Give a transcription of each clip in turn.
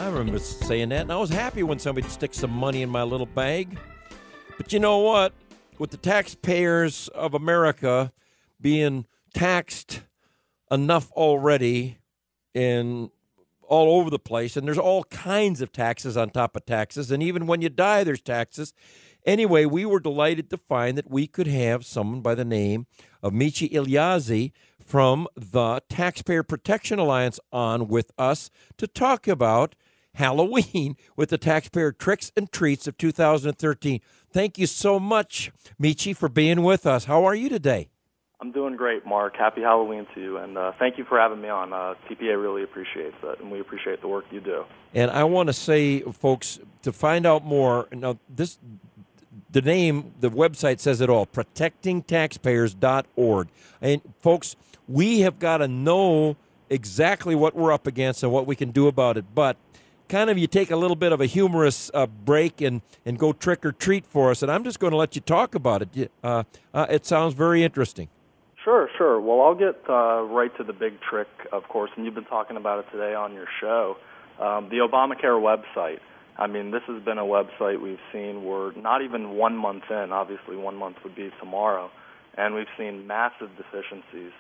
I remember saying that, and I was happy when somebody sticks some money in my little bag. But you know what? With the taxpayers of America being taxed enough already in all over the place, and there's all kinds of taxes on top of taxes, and even when you die, there's taxes. Anyway, we were delighted to find that we could have someone by the name of Michi Iljazi from the Taxpayer Protection Alliance on with us to talk about Halloween with the Taxpayer Tricks and Treats of 2013. Thank you so much, Michi, for being with us. How are you today? I'm doing great, Mark. Happy Halloween to you, and thank you for having me on. TPA really appreciates it, and we appreciate the work you do. And I want to say, folks, to find out more, now the name, the website says it all, protectingtaxpayers.org. And folks, we have got to know exactly what we're up against and what we can do about it. But kind of you take a little bit of a humorous break and go trick or treat for us, and I'm just going to let you talk about it. It sounds very interesting. Sure. Well, I'll get right to the big trick, of course, and you've been talking about it today on your show. The Obamacare website. I mean, this has been a website we've seen, we're not even 1 month in. Obviously, 1 month would be tomorrow. And we've seen massive deficiencies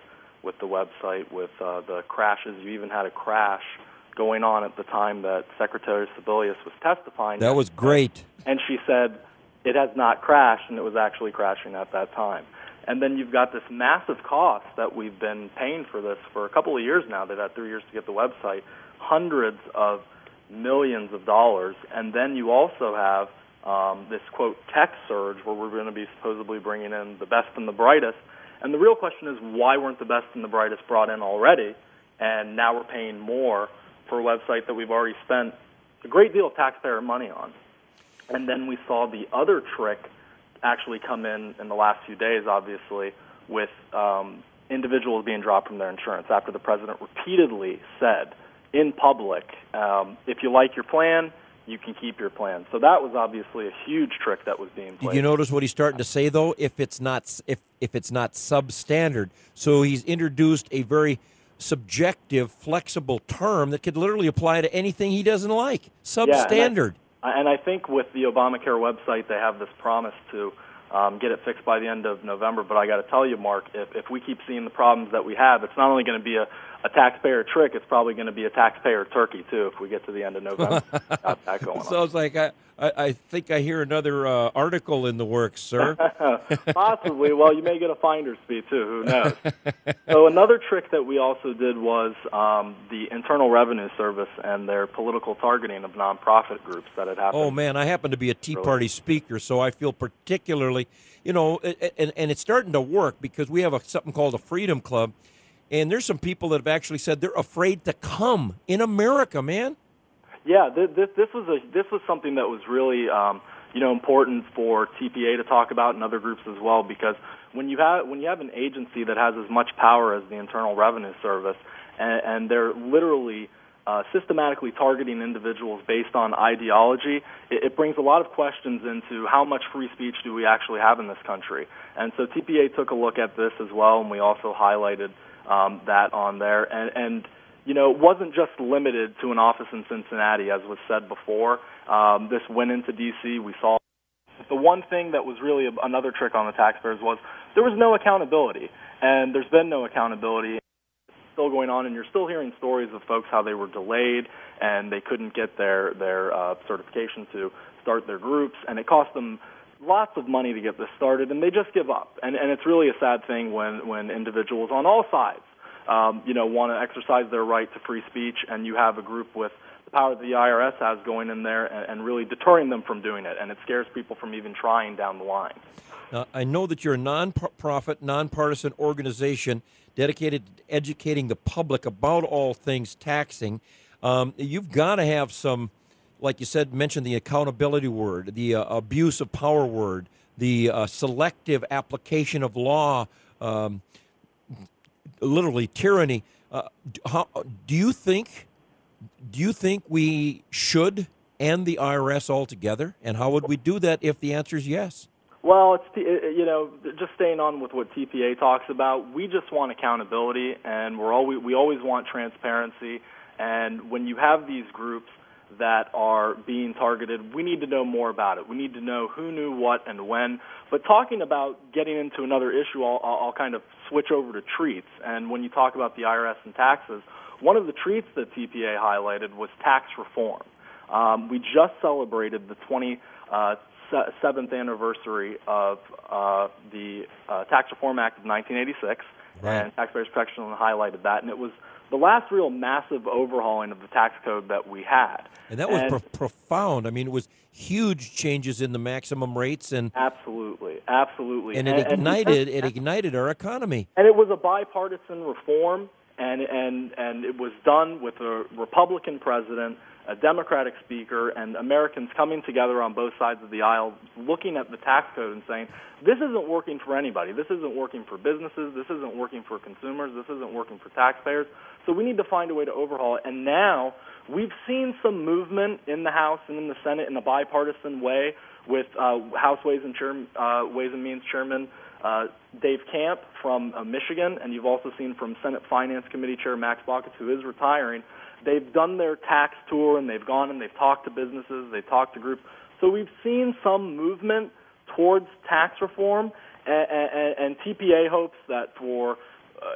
with the website, with the crashes. You even had a crash going on at the time that Secretary Sebelius was testifying. That was great. And she said it has not crashed, and it was actually crashing at that time. And then you've got this massive cost that we've been paying for this for a couple of years now. They've had 3 years to get the website, hundreds of millions of dollars. And then you also have this, quote, tech surge where we're going to be supposedly bringing in the best and the brightest. And the real question is, why weren't the best and the brightest brought in already? And now we're paying more for a website that we've already spent a great deal of taxpayer money on. And then we saw the other trick actually come in the last few days, obviously, with individuals being dropped from their insurance after the president repeatedly said in public, if you like your plan, you can keep your plan. So that was obviously a huge trick that was being played. Did you notice what he's starting to say, though? If it's not substandard. So he's introduced a very subjective, flexible term that could literally apply to anything he doesn't like. Substandard. Yeah, and I think with the Obamacare website, they have this promise to get it fixed by the end of November. But I got to tell you, Mark, if we keep seeing the problems that we have, it's not only going to be a taxpayer trick, it's probably going to be a taxpayer turkey, too, if we get to the end of November. Got that going on. Sounds like I think I hear another article in the works, sir. Possibly. Well, you may get a finder's fee, too. Who knows? So another trick that we also did was the Internal Revenue Service and their political targeting of nonprofit groups that had happened. Oh, man, I happen to be a Tea Party speaker, so I feel particularly, and it's starting to work because we have something called a Freedom Club, and there's some people that have actually said they're afraid to come in America, man. Yeah, this was something that was really important for TPA to talk about and other groups as well, because when you have an agency that has as much power as the Internal Revenue Service, and they're literally systematically targeting individuals based on ideology, it brings a lot of questions into how much free speech do we actually have in this country. And so TPA took a look at this as well, and we also highlighted that on there. And it wasn't just limited to an office in Cincinnati, as was said before. This went into D.C. We saw the one thing that was really another trick on the taxpayers was there was no accountability, and there's been no accountability. It's still going on, and you're still hearing stories of folks how they were delayed and they couldn't get their certification to start their groups, and it cost them lots of money to get this started, and they just give up. And it's really a sad thing when individuals on all sides want to exercise their right to free speech, and you have a group with the power that the IRS has going in there and really deterring them from doing it, and it scares people from even trying down the line. Now, I know that you're a non-profit, nonpartisan organization dedicated to educating the public about all things taxing. You've got to have some, like you said, mention the accountability word, the abuse of power word, the selective application of law, literally tyranny. Do you think we should end the IRS altogether? And how would we do that if the answer is yes? Well, it's just staying on with what TPA talks about. We just want accountability, and we always want transparency. And when you have these groups that are being targeted. We need to know more about it. We need to know who knew what and when. But talking about getting into another issue, I'll kind of switch over to treats. And when you talk about the IRS and taxes, one of the treats that TPA highlighted was tax reform. We just celebrated the 27th anniversary of the Tax Reform Act of 1986, right. And Taxpayers Protection highlighted that, and it was the last real massive overhauling of the tax code that we had. And that was profound. I mean, it was huge changes in the maximum rates, and absolutely. And it ignited our economy. And it was a bipartisan reform, and it was done with a Republican president, a Democratic speaker, and Americans coming together on both sides of the aisle, looking at the tax code and saying, this isn't working for anybody. This isn't working for businesses. This isn't working for consumers. This isn't working for taxpayers. So we need to find a way to overhaul it. And now we've seen some movement in the House and in the Senate in a bipartisan way with House Ways and Means Chairman Dave Camp from Michigan, and you've also seen from Senate Finance Committee Chair Max Baucus, who is retiring. They've done their tax tour, and they've gone and they've talked to businesses, they've talked to groups. So we've seen some movement towards tax reform, and TPA hopes that for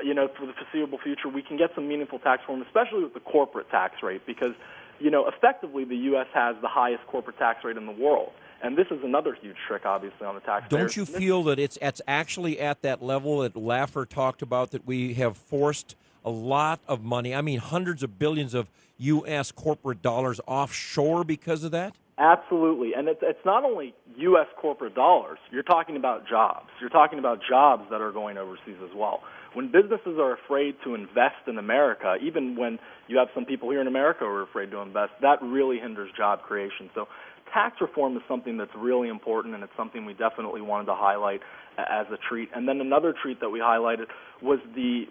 the foreseeable future, we can get some meaningful tax reform, especially with the corporate tax rate, because, effectively the U.S. has the highest corporate tax rate in the world. And this is another huge trick, obviously, on the taxpayers. Don't you feel that it's actually at that level that Laffer talked about, that we have forced a lot of money, I mean hundreds of billions of U.S. corporate dollars offshore because of that? Absolutely. And it's not only U.S. corporate dollars. You're talking about jobs. You're talking about jobs that are going overseas as well. When businesses are afraid to invest in America, even when you have some people here in America who are afraid to invest, that really hinders job creation. So tax reform is something that's really important, and it's something we definitely wanted to highlight as a treat. And then another treat that we highlighted was the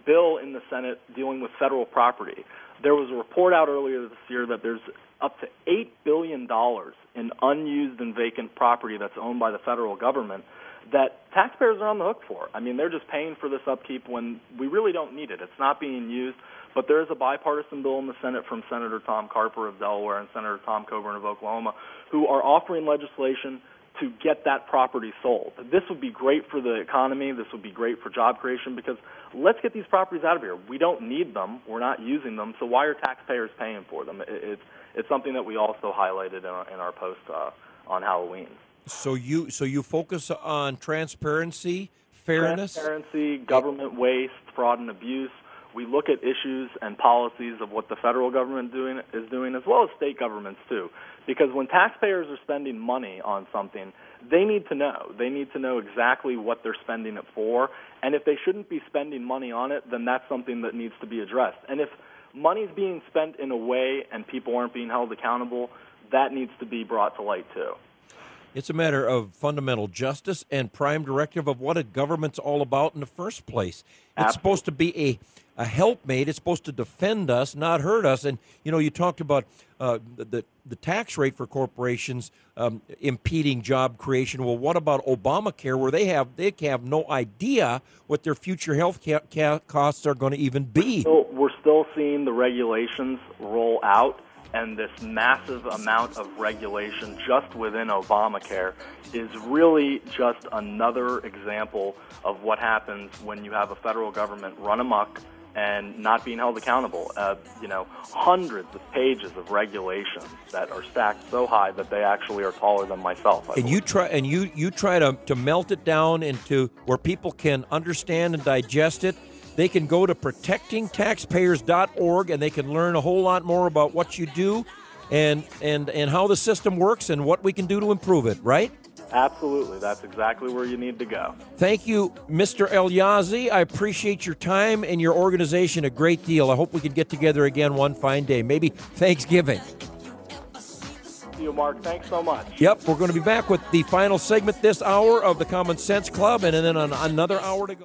bill in the Senate dealing with federal property. There was a report out earlier this year that there's up to $8 billion in unused and vacant property that's owned by the federal government that taxpayers are on the hook for. I mean, they're just paying for this upkeep when we really don't need it. It's not being used. But there is a bipartisan bill in the Senate from Senator Tom Carper of Delaware and Senator Tom Coburn of Oklahoma who are offering legislation to get that property sold. This would be great for the economy. This would be great for job creation, because let's get these properties out of here. We don't need them. We're not using them. So why are taxpayers paying for them? It's something that we also highlighted in our post on Halloween. So you focus on transparency, fairness? Transparency, government waste, fraud, and abuse. We look at issues and policies of what the federal government is doing, as well as state governments too. Because when taxpayers are spending money on something, they need to know. They need to know exactly what they're spending it for. And if they shouldn't be spending money on it, then that's something that needs to be addressed. And if money's being spent in a way and people aren't being held accountable, that needs to be brought to light too. It's a matter of fundamental justice and prime directive of what a government's all about in the first place. It's supposed to be a helpmate. It's supposed to defend us, not hurt us. And, you talked about the tax rate for corporations impeding job creation. Well, what about Obamacare, where they have no idea what their future health costs are going to even be? We're still seeing the regulations roll out. And this massive amount of regulation just within Obamacare is really just another example of what happens when you have a federal government run amok and not being held accountable. Hundreds of pages of regulations that are stacked so high that they actually are taller than myself. And you try to melt it down into where people can understand and digest it. They can go to protectingtaxpayers.org, and they can learn a whole lot more about what you do and how the system works and what we can do to improve it, right? Absolutely. That's exactly where you need to go. Thank you, Mr. Iljazi. I appreciate your time and your organization a great deal. I hope we can get together again one fine day, maybe Thanksgiving. See you, Mark. Thanks so much. Yep, we're going to be back with the final segment this hour of the Common Sense Club, and then on another hour to go.